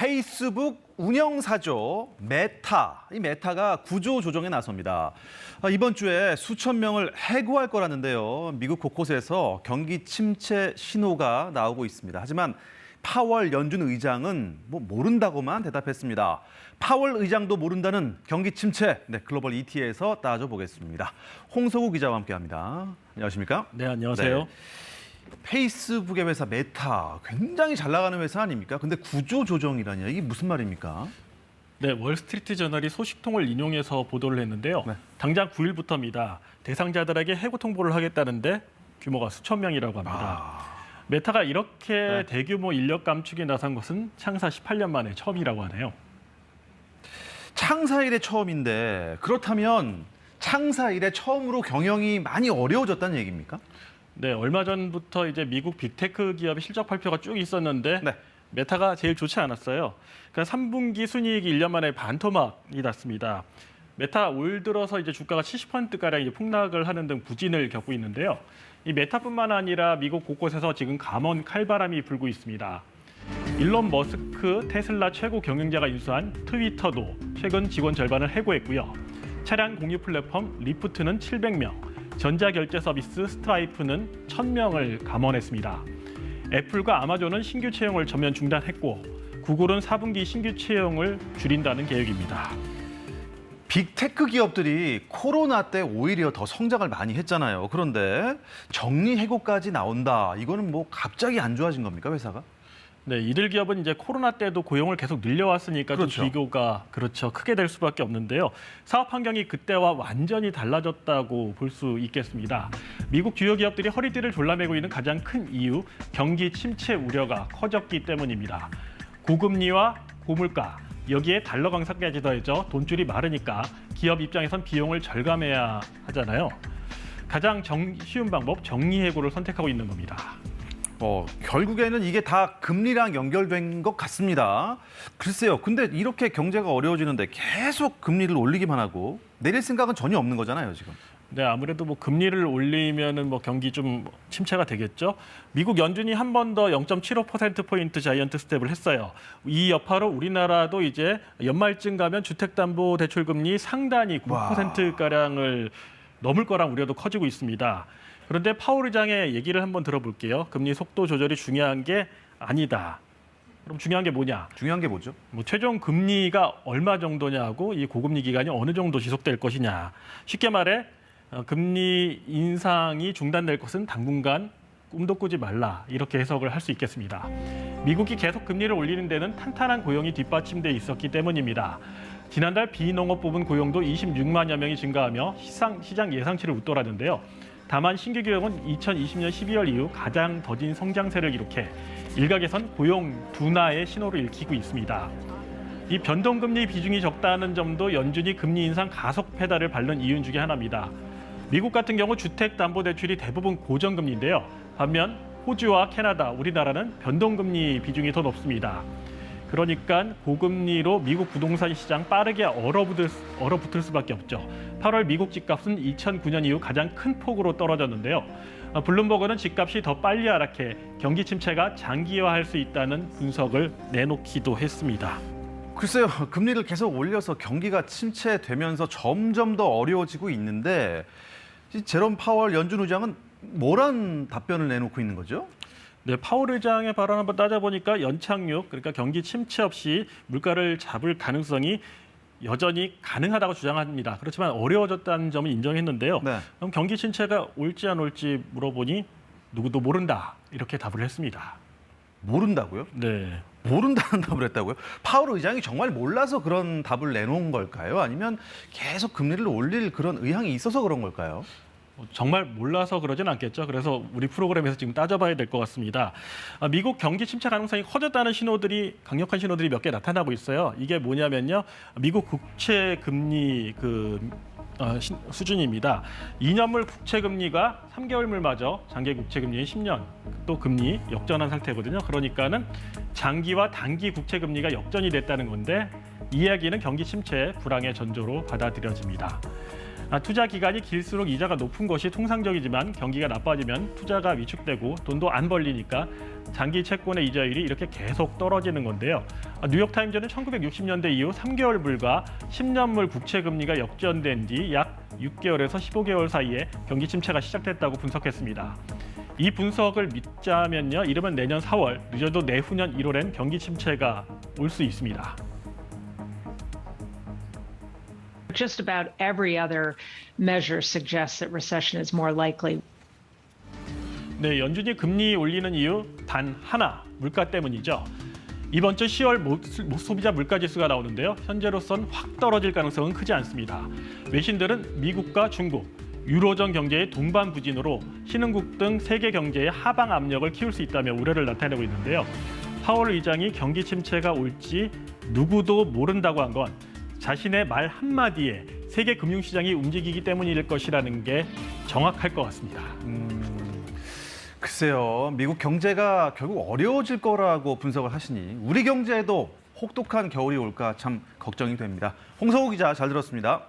페이스북 운영사죠. 메타. 이 메타가 구조 조정에 나섭니다. 이번 주에 수천 명을 해고할 거라는데요. 미국 곳곳에서 경기 침체 신호가 나오고 있습니다. 하지만 파월 연준 의장은 모른다고만 대답했습니다. 파월 의장도 모른다는 경기 침체. 네, 글로벌 ET에서 따져보겠습니다. 홍석우 기자와 함께합니다. 안녕하십니까? 네, 안녕하세요. 네. 페이스북의 회사 메타, 굉장히 잘 나가는 회사 아닙니까? 근데 구조조정이라니 이게 무슨 말입니까? 네, 월스트리트 저널이 소식통을 인용해서 보도를 했는데요. 네. 당장 9일부터입니다. 대상자들에게 해고 통보를 하겠다는데 규모가 수천 명이라고 합니다. 메타가 이렇게 대규모 인력 감축에 나선 것은 창사 18년 만에 처음이라고 하네요. 창사 이래 처음인데 그렇다면 창사 이래 처음으로 경영이 많이 어려워졌다는 얘기입니까? 네, 얼마 전부터 이제 미국 빅테크 기업의 실적 발표가 쭉 있었는데 네. 메타가 제일 좋지 않았어요. 그러니까 3분기 순이익이 1년 만에 반토막이 났습니다. 메타 올 들어서 이제 주가가 70%가량 이제 폭락을 하는 등 부진을 겪고 있는데요. 이 메타뿐만 아니라 미국 곳곳에서 지금 감원 칼바람이 불고 있습니다. 일론 머스크 테슬라 최고 경영자가 인수한 트위터도 최근 직원 절반을 해고했고요. 차량 공유 플랫폼 리프트는 700명, 전자결제 서비스 스트라이프는 1000명을 감원했습니다. 애플과 아마존은 신규 채용을 전면 중단했고 구글은 4분기 신규 채용을 줄인다는 계획입니다. 빅테크 기업들이 코로나 때 오히려 더 성장을 많이 했잖아요. 그런데 정리해고까지 나온다. 이거는 갑자기 안 좋아진 겁니까, 회사가? 네, 이들 기업은 이제 코로나 때도 고용을 계속 늘려왔으니까 그렇죠. 좀 비교가 크게 될 수밖에 없는데요. 사업 환경이 그때와 완전히 달라졌다고 볼 수 있겠습니다. 미국 주요 기업들이 허리띠를 졸라매고 있는 가장 큰 이유, 경기 침체 우려가 커졌기 때문입니다. 고금리와 고물가, 여기에 달러 강세까지 더해져 돈줄이 마르니까 기업 입장에선 비용을 절감해야 하잖아요. 가장 쉬운 방법, 정리해고를 선택하고 있는 겁니다. 결국에는 이게 다 금리랑 연결된 것 같습니다. 글쎄요. 근데 이렇게 경제가 어려워지는데 계속 금리를 올리기만 하고 내릴 생각은 전혀 없는 거잖아요, 지금. 네, 아무래도 금리를 올리면은 경기 좀 침체가 되겠죠. 미국 연준이 한 번 더 0.75%포인트 자이언트 스텝을 했어요. 이 여파로 우리나라도 이제 연말쯤 가면 주택담보대출 금리 상단이 9%가량을 넘을 거란 우려도 커지고 있습니다. 그런데 파월 의장의 얘기를 한번 들어볼게요. 금리 속도 조절이 중요한 게 아니다. 그럼 중요한 게 뭐냐? 중요한 게 뭐죠? 최종 금리가 얼마 정도냐고 이 고금리 기간이 어느 정도 지속될 것이냐. 쉽게 말해 금리 인상이 중단될 것은 당분간 꿈도 꾸지 말라. 이렇게 해석을 할 수 있겠습니다. 미국이 계속 금리를 올리는 데는 탄탄한 고용이 뒷받침돼 있었기 때문입니다. 지난달 비농업 부분 고용도 26만여 명이 증가하며 시장 예상치를 웃돌았는데요. 다만 신규 교역은 2020년 12월 이후 가장 더딘 성장세를 기록해 일각에선 고용 둔화의 신호를 읽히고 있습니다. 이 변동금리 비중이 적다는 점도 연준이 금리 인상 가속 페달을 밟는 이유 중에 하나입니다. 미국 같은 경우 주택담보대출이 대부분 고정금리인데요. 반면 호주와 캐나다, 우리나라는 변동금리 비중이 더 높습니다. 그러니까 고금리로 미국 부동산 시장 빠르게 얼어붙을 수밖에 없죠. 8월 미국 집값은 2009년 이후 가장 큰 폭으로 떨어졌는데요. 블룸버그는 집값이 더 빨리 하락해 경기 침체가 장기화할 수 있다는 분석을 내놓기도 했습니다. 글쎄요. 금리를 계속 올려서 경기가 침체되면서 점점 더 어려워지고 있는데 제롬 파월 연준 의장은 뭐란 답변을 내놓고 있는 거죠? 네, 파월 의장의 발언 한번 따져보니까 연착륙, 그러니까 경기 침체 없이 물가를 잡을 가능성이 여전히 가능하다고 주장합니다. 그렇지만 어려워졌다는 점을 인정했는데요. 네. 그럼 경기 침체가 올지 안 올지 물어보니 누구도 모른다. 이렇게 답을 했습니다. 모른다고요? 네. 모른다는 답을 했다고요? 파월 의장이 정말 몰라서 그런 답을 내놓은 걸까요? 아니면 계속 금리를 올릴 그런 의향이 있어서 그런 걸까요? 정말 몰라서 그러진 않겠죠. 그래서 우리 프로그램에서 지금 따져봐야 될 것 같습니다. 미국 경기 침체 가능성이 커졌다는 강력한 신호들이 몇 개 나타나고 있어요. 이게 뭐냐면요. 미국 국채 금리 수준입니다. 2년물 국채 금리가 3개월물마저 장기 국채 금리인 10년 또 금리 역전한 상태거든요. 그러니까는 장기와 단기 국채 금리가 역전이 됐다는 건데 이 이야기는 경기 침체 불황의 전조로 받아들여집니다. 투자 기간이 길수록 이자가 높은 것이 통상적이지만 경기가 나빠지면 투자가 위축되고 돈도 안 벌리니까 장기 채권의 이자율이 이렇게 계속 떨어지는 건데요. 뉴욕타임즈는 1960년대 이후 3개월 불과 10년물 국채 금리가 역전된 뒤 약 6개월에서 15개월 사이에 경기 침체가 시작됐다고 분석했습니다. 이 분석을 믿자면요, 이르면 내년 4월, 늦어도 내후년 1월엔 경기 침체가 올 수 있습니다. Just about every other measure suggests that recession is more likely. 네, 연준이 금리 올리는 이유 단 하나, 물가 때문이죠. 이번 주 10월 소비자 물가지수가 나오는데요. 현재로선 확 떨어질 가능성은 크지 않습니다. 외신들은 미국과 중국, 유로존 경제의 동반 부진으로 신흥국 등 세계 경제의 하방 압력을 키울 수 있다며 우려를 나타내고 있는데요. 파월 의장이 경기 침체가 올지 누구도 모른다고 한 건 자신의 말 한마디에 세계 금융시장이 움직이기 때문일 것이라는 게 정확할 것 같습니다. 글쎄요, 미국 경제가 결국 어려워질 거라고 분석을 하시니 우리 경제에도 혹독한 겨울이 올까 참 걱정이 됩니다. 홍성우 기자 잘 들었습니다.